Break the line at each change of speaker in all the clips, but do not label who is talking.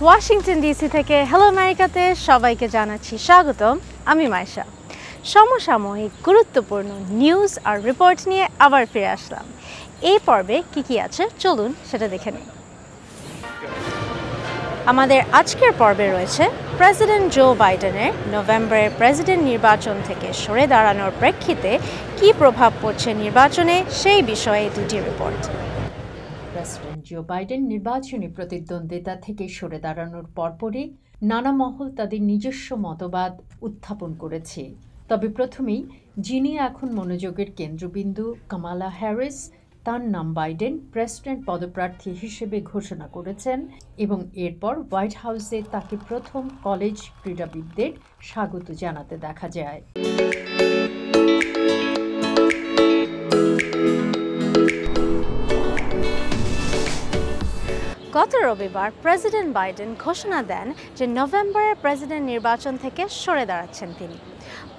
Washington DC থেকে hello আমেরিকাতে সবাইকে জানাচ্ছি স্বাগতম। আমি মাইশা। সমসাময়িক গুরুত্বপূর্ণ নিউজ আর রিপোর্ট নিয়ে আবার ফিরে আসলাম। এই পর্বে কি আছে চলুন সেটা দেখে নিই। আমাদের আজকের পর্বে রয়েছে প্রেসিডেন্ট জো বাইডেনের নভেম্বরের প্রেসিডেন্ট নির্বাচন থেকে সরে দাঁড়ানোর প্রেক্ষিতে কী প্রভাব পড়ছে নির্বাচনে সেই বিষয়ে দুটি রিপোর্ট।
প্রেসিডেন্ট জো বাইডেন নির্বাচনী প্রতিদ্বন্দ্বিতা থেকে সরে দাঁড়ানোর পরপরই নানা মহল তাদের নিজস্ব মতবাদ উত্থাপন করেছে। তবে প্রথমেই যিনি এখন মনোযোগের কেন্দ্রবিন্দু কামালা হ্যারিস তার নাম বাইডেন প্রেসিডেন্ট পদপ্রার্থী হিসেবে ঘোষণা করেছেন এবং এরপর হোয়াইট হাউসে তাকে প্রথম কলেজ ক্রীড়াবিদদের স্বাগত জানাতে দেখা যায়।
গত রবিবার প্রেসিডেন্ট বাইডেন ঘোষণা দেন যে নভেম্বরের প্রেসিডেন্ট নির্বাচন থেকে সরে দাঁড়াচ্ছেন তিনি।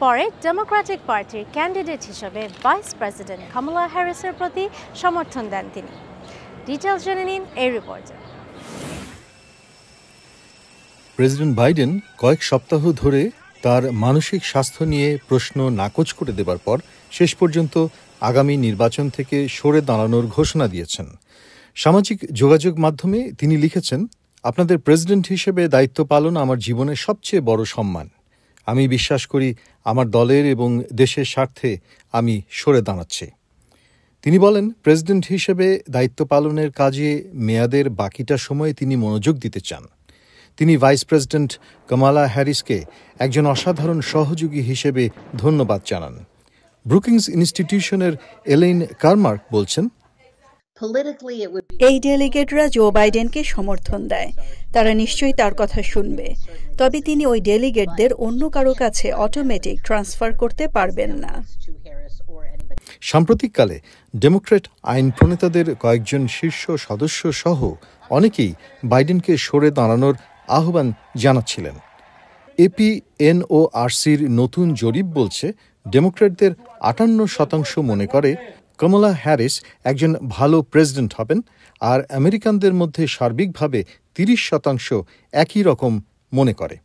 পরে ডেমোক্রেটিক পার্টির ক্যান্ডিডেট হিসেবে ভাইস প্রেসিডেন্ট কামালা হ্যারিসের প্রতি সমর্থন দেন তিনি। ডিটেইলস জেনে নিন এই রিপোর্টে।
প্রেসিডেন্ট বাইডেন কয়েক সপ্তাহ ধরে তার মানসিক স্বাস্থ্য নিয়ে প্রশ্ন নাকচ করে দেবার পর শেষ পর্যন্ত আগামী নির্বাচন থেকে সরে দাঁড়ানোর ঘোষণা দিয়েছেন। সামাজিক যোগাযোগ মাধ্যমে তিনি লিখেছেন, আপনাদের প্রেসিডেন্ট হিসেবে দায়িত্ব পালন আমার জীবনের সবচেয়ে বড় সম্মান। আমি বিশ্বাস করি আমার দলের এবং দেশের স্বার্থে আমি সরে দাঁড়াচ্ছি। তিনি বলেন, প্রেসিডেন্ট হিসেবে দায়িত্ব পালনের কাজে মেয়াদের বাকিটা সময়ে তিনি মনোযোগ দিতে চান। তিনি ভাইস প্রেসিডেন্ট কামালা হ্যারিসকে একজন অসাধারণ সহযোগী হিসেবে ধন্যবাদ জানান। ব্রুকিংস ইনস্টিটিউশনের এলেইন কারমার্ক বলছেন,
এই ডেলিগেটরা জো বাইডেনকে সমর্থন দেয়, তারা নিশ্চয়ই তার কথা শুনবে। তবে তিনি ওই ডেলিগেটদের অন্য কারো কাছে অটোমেটিক ট্রান্সফার করতে পারবেন না।
সাম্প্রতিককালে ডেমোক্র্যাট আইন প্রণেতাদের কয়েকজন শীর্ষ সদস্য সহ অনেকেই বাইডেনকে সরে দাঁড়ানোর আহ্বান জানাচ্ছিলেন। এপিএনওআরসির নতুন জরিপ বলছে, ডেমোক্র্যাটদের 58% মনে করে কামালা হ্যারিস একজন ভালো প্রেসিডেন্ট হবেন, আর আমেরিকানদের মধ্যে সার্বিকভাবে 30% একই রকম মনে করে।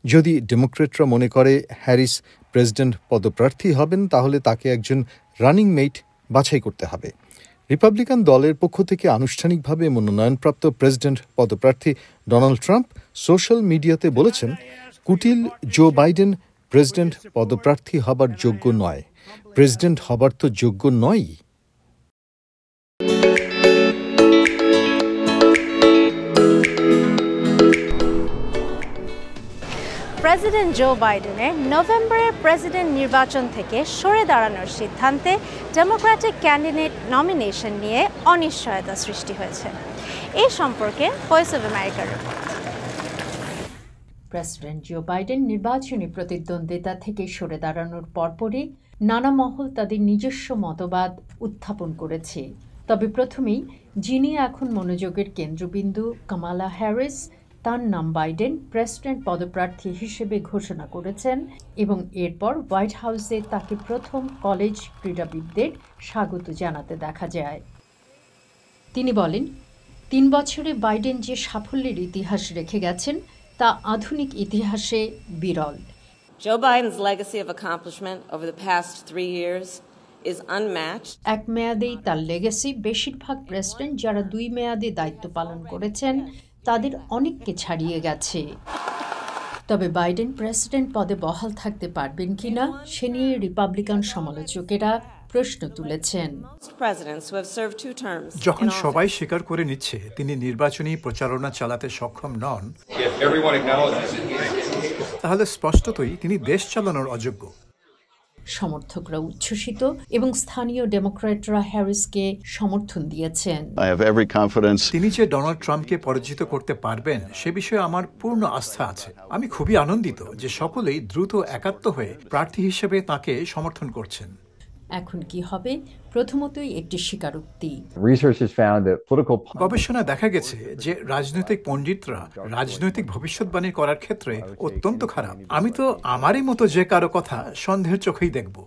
যদি ডেমোক্র্যাটরা মনে করে হ্যারিস প্রেসিডেন্ট পদপ্রার্থী হবেন, তাহলে তাকে একজন রানিং মেট বাছাই করতে হবে। রিপাবলিকান দলের পক্ষ থেকে আনুষ্ঠানিকভাবে মনোনয়নপ্রাপ্ত প্রেসিডেন্ট পদপ্রার্থী ডোনাল্ড ট্রাম্প সোশ্যাল মিডিয়াতে বলেছেন, কুটিল জো বাইডেন প্রেসিডেন্ট পদপ্রার্থী হবার যোগ্য নয়। প্রেসিডেন্ট হবার তো যোগ্য নয়ই।
প্রেসিডেন্ট জো বাইডেনের নভেম্বরের প্রেসিডেন্ট নির্বাচন থেকে সরে দাঁড়ানোর সিদ্ধান্তে ডেমোক্রেটিক ক্যান্ডিডেট নমিনেশন নিয়ে অনিশ্চয়তা সৃষ্টি হয়েছে। এই সম্পর্কে ভয়েস অব আমেরিকার রিপোর্ট।
প্রেসিডেন্ট জো বাইডেন নির্বাচনী প্রতিদ্বন্দ্বিতা থেকে সরে দাঁড়ানোর পরপরই নানা মহল তাদের নিজস্ব মতবাদ উত্থাপন করেছে। তবে প্রথমেই যিনি এখন মনোযোগের কেন্দ্রবিন্দু কামালা হ্যারিস তার নাম বাইডেন প্রেসিডেন্ট পদপ্রার্থী হিসেবে ঘোষণা করেছেন এবং এরপর হোয়াইট হাউসে তাকে প্রথম কলেজ ক্রীড়াবিদদের স্বাগত জানাতে দেখা যায়। তিনি বলেন, 3 বছরে বাইডেন যে সাফল্যের ইতিহাস রেখে গেছেন তা আধুনিক ইতিহাসে বিরল।
Joe Biden's legacy of accomplishment over the past 3 years is unmatched.
এক মেয়াদেই তার লেগেসি বেশিরভাগ প্রেসিডেন্ট যারা 2 মেয়াদে দায়িত্ব পালন করেছেন তাদের অনেককে ছাড়িয়ে গেছে। তবে বাইডেন প্রেসিডেন্ট পদে বহাল থাকতে পারবেন কিনা সে নিয়ে রিপাবলিকান সমালোচকেরা প্রশ্ন তুলেছেন।
যখন সবাই স্বীকার করে নিচ্ছে তিনি নির্বাচনী প্রচারণা চালাতে সক্ষম নন, তাহলে স্পষ্টতই তিনি দেশ চালানোর অযোগ্য।
সমর্থকরা উচ্ছ্বসিত এবং স্থানীয় ডেমোক্র্যাটরা হ্যারিসকে সমর্থন দিয়েছেন।
তিনি যে ডোনাল্ড ট্রাম্পকে পরাজিত করতে পারবেন সে বিষয়ে আমার পূর্ণ আস্থা আছে। আমি খুবই আনন্দিত যে সকলেই দ্রুত একাত্ম হয়ে প্রার্থী হিসেবে তাকে সমর্থন করছেন।
এখন কি হবে? প্রথমতই একটি স্বীকারোক্তি।
গবেষণা দেখা গেছে যে রাজনৈতিক পণ্ডিতরা রাজনৈতিক ভবিষ্যৎবাণী করার ক্ষেত্রে অত্যন্ত খারাপ। আমি তো আমারই মতো যে কারো কথা সন্দেহের চোখেই দেখব।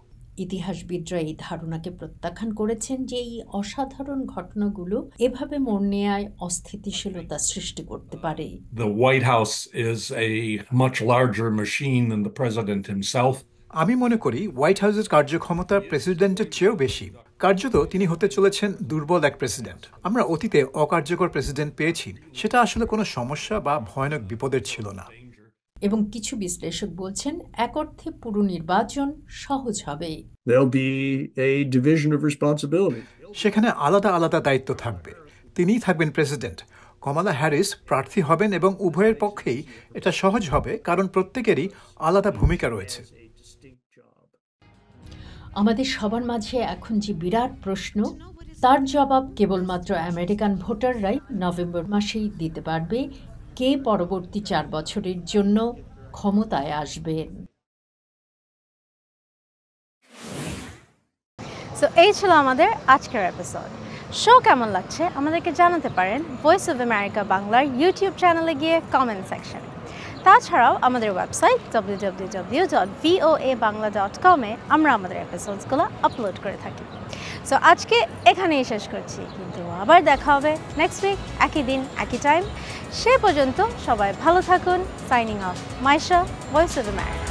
ইতিহাসবিদরা এই ধারণাকে প্রত্যাখ্যান করেছেন যে এই অসাধারণ ঘটনাগুলো এভাবে মোড় নেয়ায় অস্থিতিশীলতা সৃষ্টি করতে পারে।
The White House is a much larger machine than the president himself.
আমি মনে করি হোয়াইট হাউসের কার্যক্ষমতা প্রেসিডেন্টের চেয়েও বেশি। কার্যত তিনি হতে চলেছেন দুর্বল এক প্রেসিডেন্ট। আমরা অতীতে অকার্যকর প্রেসিডেন্ট পেয়েছি, সেটা আসলে কোনো সমস্যা বা ভয়ানক বিপদের ছিল না।
এবং কিছু বিশ্লেষক বলছেন এক অর্থে পুরো নির্বাচন সহজ হবে।
There'll be a division of responsibility.
সেখানে আলাদা আলাদা দায়িত্ব থাকবে। তিনিই থাকবেন প্রেসিডেন্ট, কমলা হ্যারিস প্রার্থী হবেন এবং উভয়ের পক্ষেই এটা সহজ হবে কারণ প্রত্যেকেরই আলাদা ভূমিকা রয়েছে।
আমাদের সবার মাঝে এখন যে বিরাট প্রশ্ন, তার জবাব কেবলমাত্র আমেরিকান ভোটাররাই নভেম্বর মাসেই দিতে পারবে। কে পরবর্তী 4 বছরের জন্য ক্ষমতায় আসবেন?
সো এই ছিল আমাদের আজকের এপিসোড। শো কেমন লাগছে আমাদেরকে জানাতে পারেন ভয়েস অফ আমেরিকা বাংলার ইউটিউব চ্যানেলে গিয়ে কমেন্ট সেকশনে। তাছাড়াও আমাদের ওয়েবসাইট www.voabangla.com-এ আমরা আমাদের এপিসোডসগুলো আপলোড করে থাকি। সো আজকে এখানেই শেষ করছি, কিন্তু আবার দেখা হবে নেক্সট উইক একই দিন একই টাইম। সে পর্যন্ত সবাই ভালো থাকুন। Signing off, Maisha, voice of America.